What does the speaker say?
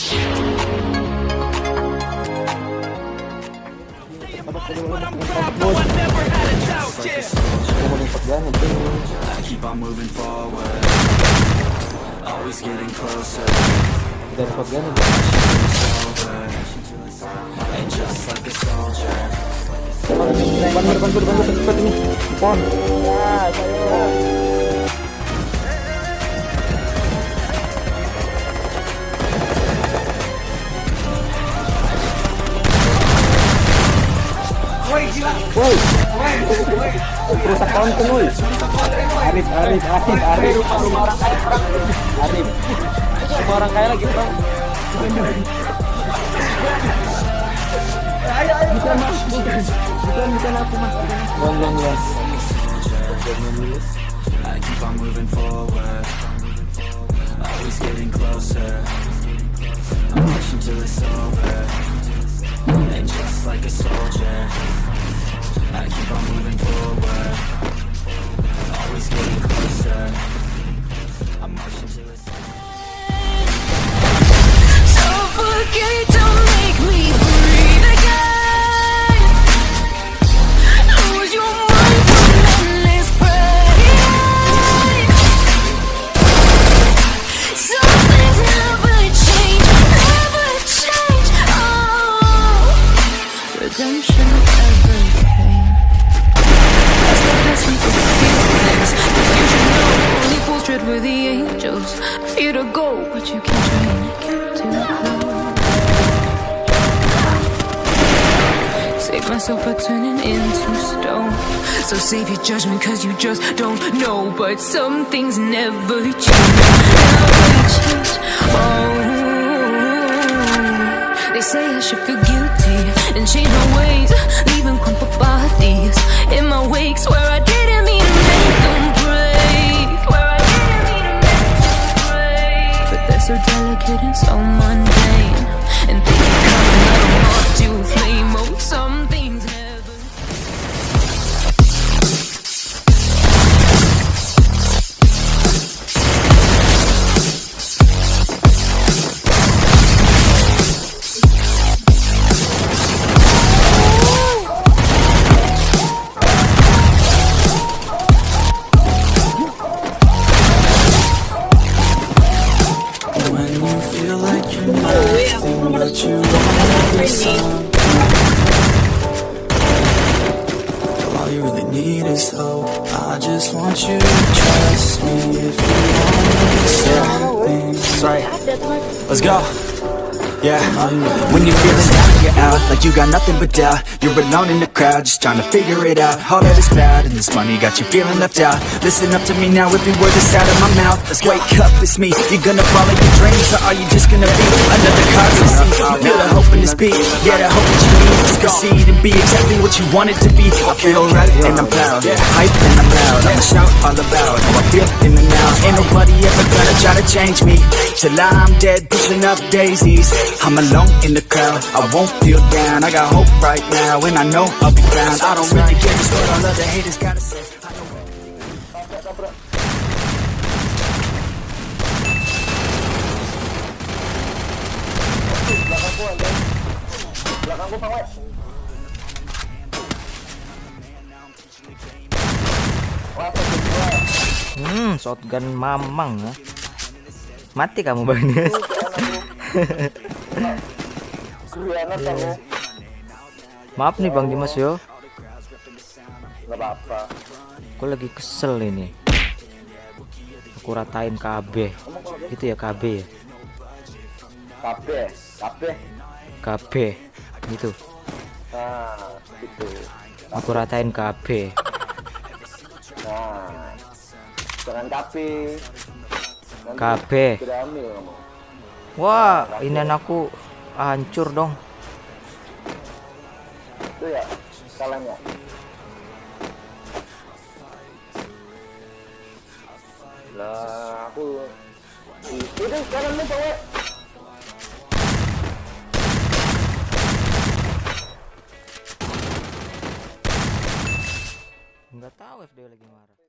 Cepat ini, pon. Ya, saya. Woi, rusak konten woi. Arif. Semua orang kaya lagi bro. Ayo, bukan aku mas. Belum. I keep on moving forward, always getting closer. I'm pushing till it's over, and just like a soldier, I keep on moving forward, always getting closer. I'm pushing till it's over. Suffocate, don't make me breathe again. Lose your mind from endless pain. Some things never change. Oh, redemption ever came. That's the best we can feel things. You should know only fools tread with the angels. Fear to go, but you can't train it. Get too close. Save myself by turning into stone. So save your judgment cause you just don't know. But some things never change. Oh, they say I should feel guilty and change my ways, leaving crumpled bodies in my wake. Swear I didn't mean to make them break. But they're so delicate and so mundane, and they keep coming out of moth to flame. Oh, some things never. All you really need is hope. I just want you to trust me if you want something. Sorry. Let's go. Yeah, when you're feeling down and you're out, like you got nothing but doubt. You're alone in the crowd, just trying to figure it out. All that is bad, and this money got you feeling left out. Listen up to me now, every word that's out of my mouth. Let's wake up, it's me. You're gonna follow your dreams, or are you just gonna be another card to see? Feel the hope in this beat, yeah, the hope that you need. Succeed and be exactly what you want it to be. I feel right, and I'm proud, hype and I'm loud. I'ma shout all about how I feel in the now. Ain't nobody ever gonna try to change me, till I'm dead, pushing up daisies. I'm alone in the crowd, I won't feel down. I got hope right now, and I know I'll be found. I don't really care just what all other haters gotta say. Belakangku pawai. Shotgun mamang ya. Mati kamu Bang. Maaf nih Bang Dimas yo. Gak apa-apa. Aku lagi kesel ini. Aku ratain KB. Itu ya KB ya. KB. Gitu. Nah, gitu. Aku ratain KB. Nah. Jangan KB. KB. Wah, ini aku hancur dong. Itu ya, salahnya. Lah, aku itu sekarang lu bawa. Enggak tahu FDW lagi marah.